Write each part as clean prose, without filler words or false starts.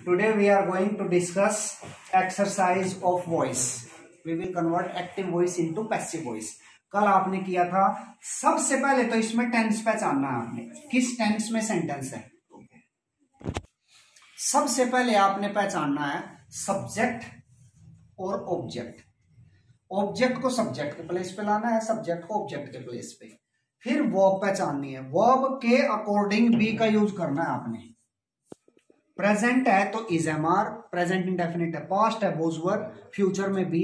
Today we are going to discuss exercise of voice. We will convert active voice into passive voice. कल आपने किया था, सबसे पहले तो इसमें टेंस पहचानना है आपने, किस टेंस में सेंटेंस है। सबसे पहले आपने पहचानना है सब्जेक्ट और ऑब्जेक्ट। ऑब्जेक्ट को सब्जेक्ट के प्लेस पे लाना है, सब्जेक्ट को ऑब्जेक्ट के प्लेस पे। फिर वर्ब पहचाननी है, वर्ब के अकॉर्डिंग बी का यूज करना है आपने। प्रेजेंट है तो is am are, present indefinite है, पास्ट है वॉज वर, फ्यूचर में बी,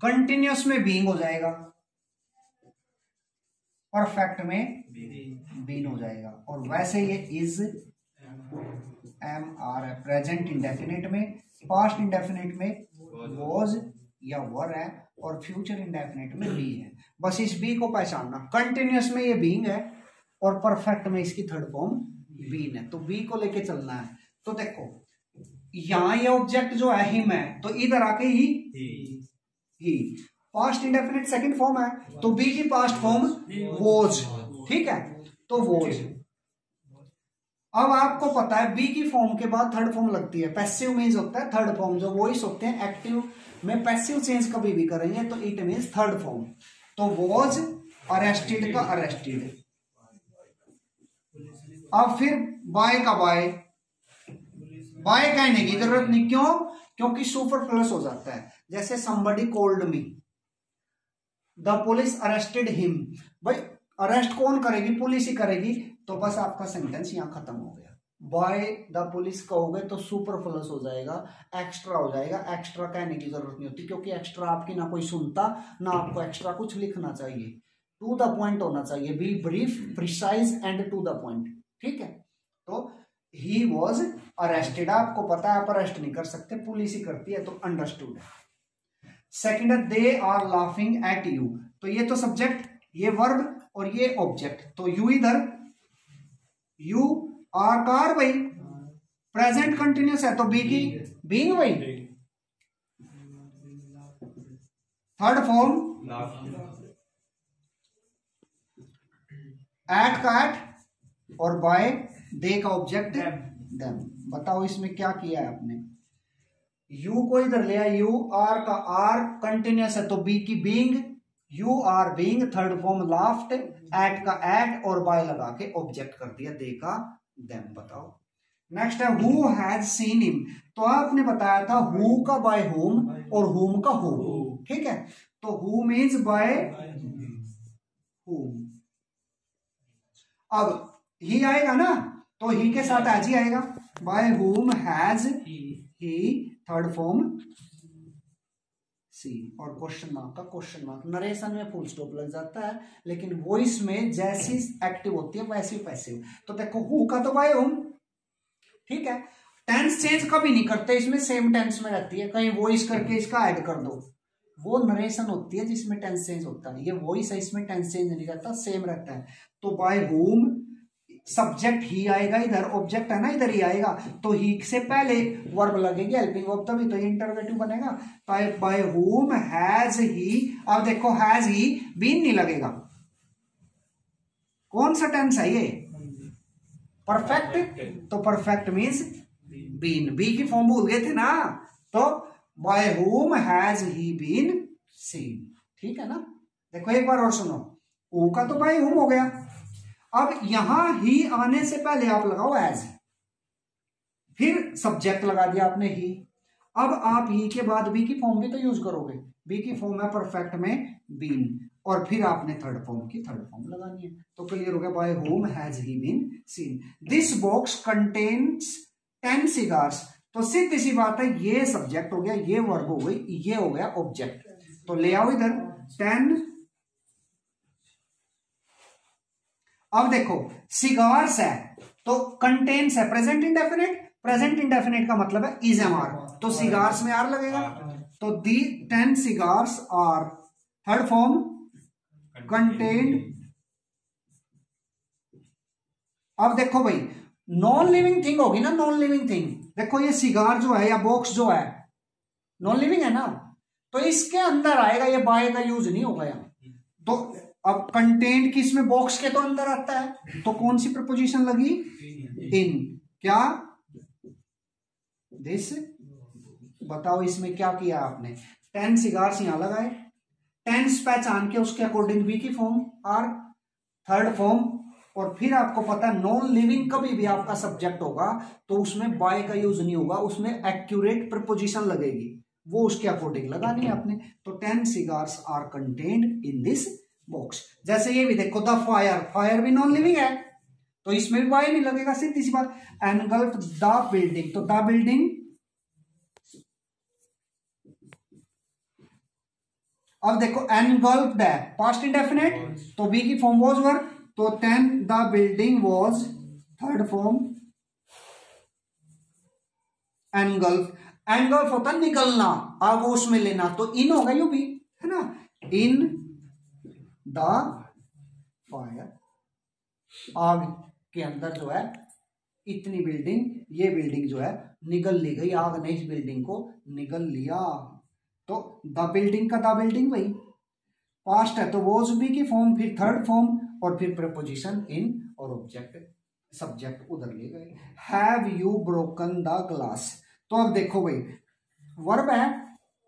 कंटिन्यूअस में बीइंग हो जाएगा, परफेक्ट में बीन हो जाएगा। और वैसे ये इज एम आर है प्रेजेंट इंडेफिनिट में, पास्ट इंडेफिनिट में वॉज या वर है, और फ्यूचर इंडेफिनिट में बी है। बस इस बी को पहचानना। कंटिन्यूअस में ये बीइंग है और परफेक्ट में इसकी थर्ड फॉर्म बीन है, तो बी को लेके चलना है। तो देखो यहां ये ऑब्जेक्ट जो है हिम है, तो इधर आके ही पास्ट इंडेफिनिट सेकंड फॉर्म है, तो बी की पास्ट फॉर्म वॉज, ठीक है, तो वॉज। अब आपको पता है बी की फॉर्म के बाद थर्ड फॉर्म लगती है, पैसिव मीन्स होता है थर्ड फॉर्म। जो वॉइस होते हैं एक्टिव में पैसिव चेंज कभी भी करेंगे तो इट मीन्स थर्ड फॉर्म। तो वॉज अरेस्टेड का अरेस्टेड। अब फिर बाय का बाय, बाय कहने की जरूरत नहीं, क्यों? क्योंकि सुपरफ्लुअस हो जाता है। जैसे somebody called me, the police arrested him। भाई अरेस्ट कौन करेगी? पुलिस ही करेगी। तो बस आपका सेंटेंस यहां खत्म हो गया। बाय द पुलिस कहोगे तो सुपरफ्लुअस हो जाएगा, एक्स्ट्रा हो जाएगा। एक्स्ट्रा कहने की जरूरत नहीं होती, क्योंकि एक्स्ट्रा आपकी ना कोई सुनता, ना आपको एक्स्ट्रा कुछ लिखना चाहिए। टू द पॉइंट होना चाहिए, be brief, precise and to the point, ठीक है। तो ही वॉज अरेस्टेड, आपको पता है आप अरेस्ट नहीं कर सकते, पुलिस ही करती है, तो अंडरस्टूड है। सेकंड है they are laughing at you, तो ये तो सब्जेक्ट, ये वर्ब और ये ऑब्जेक्ट। तो यू इधर, यू आर कार भाई प्रेजेंट कंटिन्यूस है, तो बी की बीइंग भाई थर्ड फॉर्म, एट का एट और बाय दे का ऑब्जेक्ट देम। बताओ इसमें क्या किया है आपने? यू को इधर लिया, यू आर का आर कंटिन्यूस है, तो बी की being, you are being third form laughed, at का एट और बाय लगा के ऑब्जेक्ट कर दिया दे का देम। बताओ नेक्स्ट है हु हैज सीन हिम, तो आपने बताया था हु का बाय होम और होम का होम, ठीक है। तो हु मीन्स बाय होम। अब ही आएगा ना, तो ही के साथ एज ही आएगा, by whom has he third form see, और क्वेश्चन मार्क का क्वेश्चन मार्क। नरेशन में फुल स्टॉप लग जाता है, लेकिन वॉइस में जैसी एक्टिव होती है वैसी पैसिव। तो देखो हु का तो बाय होम, ठीक है। टेंस चेंज कभी नहीं करते, इसमें सेम टेंस में रहती है। कहीं वॉइस करके इसका ऐड कर दो, वो नरेशन होती है जिसमें टेंस चेंज होता है। ये वॉइस है, इसमें टेंस चेंज नहीं रहता, सेम रहता है। तो बाय होम सब्जेक्ट ही आएगा इधर, ऑब्जेक्ट है ना इधर ही आएगा, तो ही से पहले वर्ब लगेगी, हेल्पिंग वर्ब, तभी तो ये इंटरोगेटिव बनेगा। बाय होम हैज ही, अब देखो हैज ही बीन नहीं लगेगा, कौन सा टेंस है ये? परफेक्ट, तो परफेक्ट मींस बीन। बी की फॉर्म भूल गए थे ना, तो by whom has he been seen, ठीक है ना। देखो एक बार और सुनो, ओ का तो बाय होम हो गया। अब यहां ही आने से पहले आप लगाओ एज, फिर सब्जेक्ट लगा दिया आपने ही। अब आप ही के बाद बी की फॉर्म भी तो यूज करोगे, बी की फॉर्म है परफेक्ट में बीन, और फिर आपने थर्ड फॉर्म की थर्ड फॉर्म लगानी है। तो क्लियर हो गया, by whom has he been seen. This box contains 10 cigars, तो सीधी सी बात है, ये सब्जेक्ट हो गया, ये वर्ब हो गई, ये हो गया ऑब्जेक्ट। तो ले आओ इधर 10। अब देखो सिगार्स है तो कंटेन्स है प्रेजेंट इंडेफिनिट, प्रेजेंट इंडेफिनिट का मतलब है इज एम आर, तो सिगार्स में आर लगेगा। तो the 10 cigars are third form contained. अब देखो भाई नॉन लिविंग थिंग होगी ना, नॉन लिविंग थिंग। देखो ये सिगार जो है या बॉक्स जो है नॉन लिविंग है ना, तो इसके अंदर आएगा, ये बाय का यूज नहीं होगा यहाँ। तो अब कंटेंट किस में? बॉक्स के तो अंदर आता है, तो कौन सी प्रपोजिशन लगी? इन। क्या? दिस, बताओ इसमें क्या किया आपने, 10 सिगार्स यहां लगाए, 10 पहचान के उसके अकॉर्डिंग बी की फॉर्म आर, थर्ड फॉर्म, और फिर आपको पता है नॉन लिविंग कभी भी आपका सब्जेक्ट होगा तो उसमें बाय का यूज नहीं होगा, उसमें एक्यूरेट प्रपोजिशन लगेगी, वो उसके अकॉर्डिंग लगानी है आपने। तो 10 cigars are contained in this box. जैसे ये भी देखो द फायर, फायर भी नॉन लिविंग है तो इसमें भी बाय नहीं लगेगा, सीधी सी बात। एनगल्फ द बिल्डिंग, तो द बिल्डिंग, अब देखो एनगल्फ्ड है पास्ट इंडेफिनिट, तो बी की फॉर्म वाज वर, तो 10 the building was, third form engulf, engulf होता निकलना, आग उसमें लेना, तो इन होगा यू भी, है ना, इन द फायर, आग के अंदर जो है इतनी बिल्डिंग, ये बिल्डिंग जो है निगल ली गई, आग ने इस बिल्डिंग को निगल लिया। तो द बिल्डिंग का द बिल्डिंग वही पास्ट है तो वॉज बी की फॉर्म, फिर थर्ड फॉर्म, और फिर प्रपोजिशन इन और ऑब्जेक्ट सब्जेक्ट उधर ले गए। Have you broken the glass, तो अब देखो भाई वर्ब है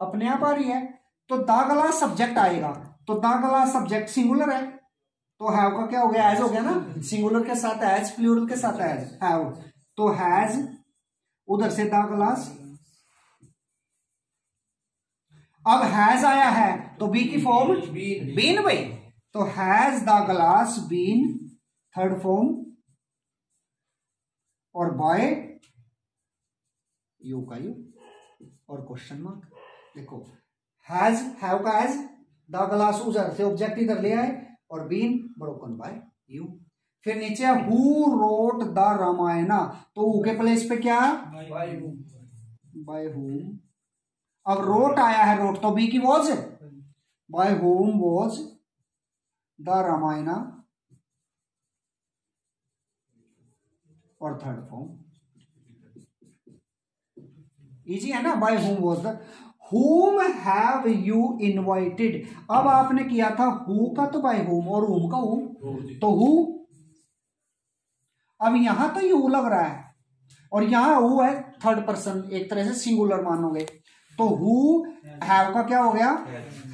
अपने आप आ रही है तो द ग्लास सब्जेक्ट आएगा, तो द ग्लास सब्जेक्ट सिंगुलर है तो हैव का क्या हो गया, एज हो गया ना, सिंगुलर के साथ एज, प्लूरल के साथ एज, हैव, तो हैज, उधर से द ग्लास, अब हैज आया है तो बी की फॉर्म बीन भाई, तो has the glass been, third form, और बाय यू का यू और क्वेश्चन मार्क। देखो हैज, हैव का हैज, द ग्लास उधर से ऑब्जेक्ट इधर ले आए, और बीन ब्रोकन बाय यू। फिर नीचे हु रोट द रामायणा, तो हु के प्लेस पे क्या, बाय हुम, अब रोट आया है, रोट तो बी की was, by whom was the Ramayana, और थर्ड फॉर्म, इजी है ना, by whom was the, whom have you invited, अब आपने किया था who का तो बाय होम और whom का whom, तो who, अब यहां तो you लग रहा है और यहां who है थर्ड पर्सन, एक तरह से सिंगुलर मानोगे, तो who have का क्या हो गया,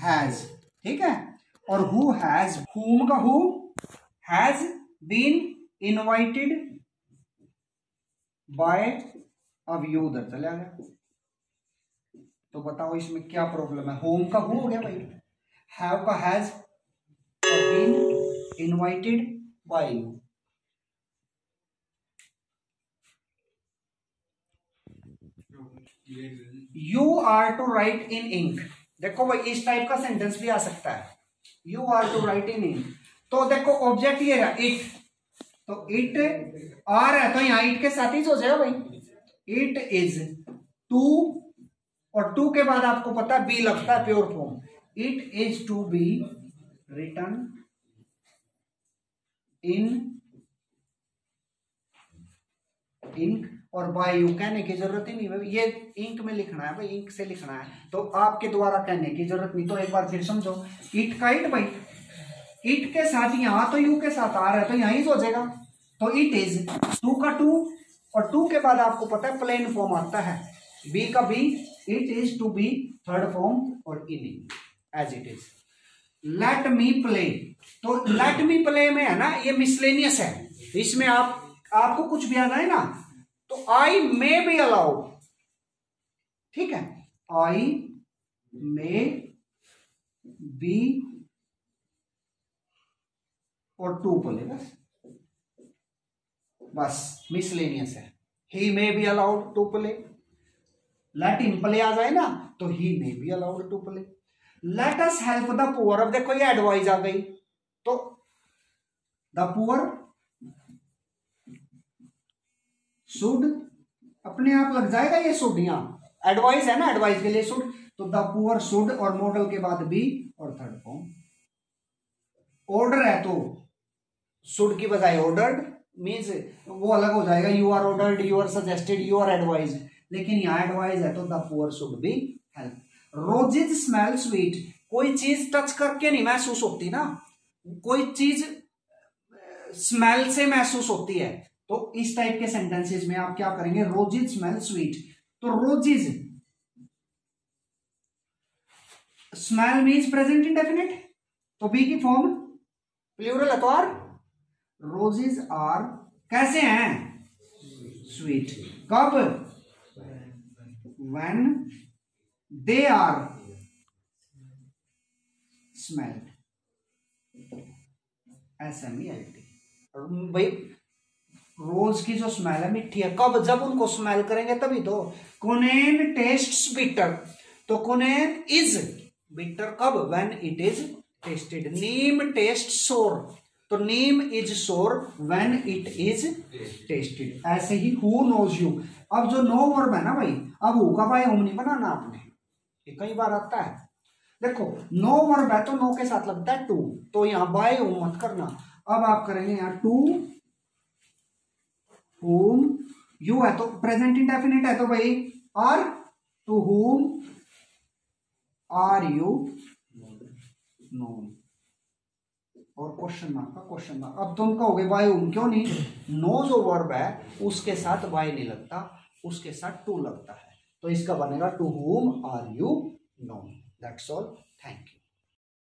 has, ठीक है, और who has, whom का who, has been invited by, अब you उधर चला गया, तो बताओ इसमें क्या प्रॉब्लम है, होम का हो गया भाई, हैव का हैज, और been invited by you. You are to write in ink, देखो भाई इस टाइप का सेंटेंस भी आ सकता है, you are to write in ink, तो देखो ऑब्जेक्ट ये रहा इट, तो इट आर है तो यहां इट के साथ ही हो जाएगा भाई, इट इज टू, और टू के बाद आपको पता है बी लगता है pure form, it is to be written in ink, और बाय यू कहने की जरूरत ही नहीं भाई, ये इंक में लिखना है भाई, इंक से लिखना है तो आपके द्वारा कहने की जरूरत नहीं। तो एक बार फिर समझो, इट का इट भाई, इट के साथ यहां तो यू के साथ आ रहा है तो यहां ही हो जाएगा, तो इट इज, टू का टू, और टू के बाद आपको पता है प्लेन फॉर्म आता है, बी का B, it is to be, third form, और in as it is. Let me play, तो लेट मी प्ले में है ना ये मिसलेनियस है, इसमें आपको कुछ भी आना है ना, तो आई मे बी अलाउड, ठीक है, आई मे बी और टू प्ले, बस मिसलेनियस है, he may be allowed to play, let him play आ जाए ना तो he may be allowed to play. Let us help the poor, अब देखो ये एडवाइस आ गई तो द पुअर शुड, अपने आप लग जाएगा ये शुड, यहां एडवाइस है ना, एडवाइस के लिए शुड, तो द पुअर शुड, और मॉडल के बाद बी और थर्ड फॉर्म। ऑर्डर है तो शुड की बजाय ऑर्डर्ड, मीन्स वो अलग हो जाएगा, you are ordered, you are suggested, you are advised, लेकिन यहां एडवाइस है तो the poor should be help. Roses smell sweet, कोई चीज टच करके नहीं महसूस होती ना, कोई चीज स्मेल से महसूस होती है, तो इस टाइप के सेंटेंसेस में आप क्या करेंगे, रोजेज स्मेल स्वीट, तो roses, smell means present indefinite, तो बी की फॉर्म प्लूरल है तो आर, रोजेज आर कैसे हैं, स्वीट, कब, when they are smelled, SMELT। भाई रोज की जो स्मेल है मीठी है, कब, जब उनको स्मेल करेंगे तभी तो। कुनेन टेस्ट्स बिटर, तो कुनेन इज बिटर कब, when it is tasted. Neem taste sour, तो neem is sour when it is tasted. ऐसे ही हु नोज यू, अब जो नो वर्ब है ना भाई, अब हु का भाई होम नहीं बनाना आपने, ये कई बार आता है। देखो नो वर्ब है तो नो के साथ लगता है टू, तो यहां बाय होम मत करना। अब आप करेंगे यहां टू whom, यू है तो प्रेजेंट इंडेफिनिट है तो भाई are, to whom are you known, और क्वेश्चन मार्क का क्वेश्चन मार्क। अब तुम कहोगे बाय whom क्यों नहीं, नो जो वर्ब है उसके साथ बाय नहीं लगता, उसके साथ टू लगता है, तो इसका बनेगा to whom are you known. That's all, thank you.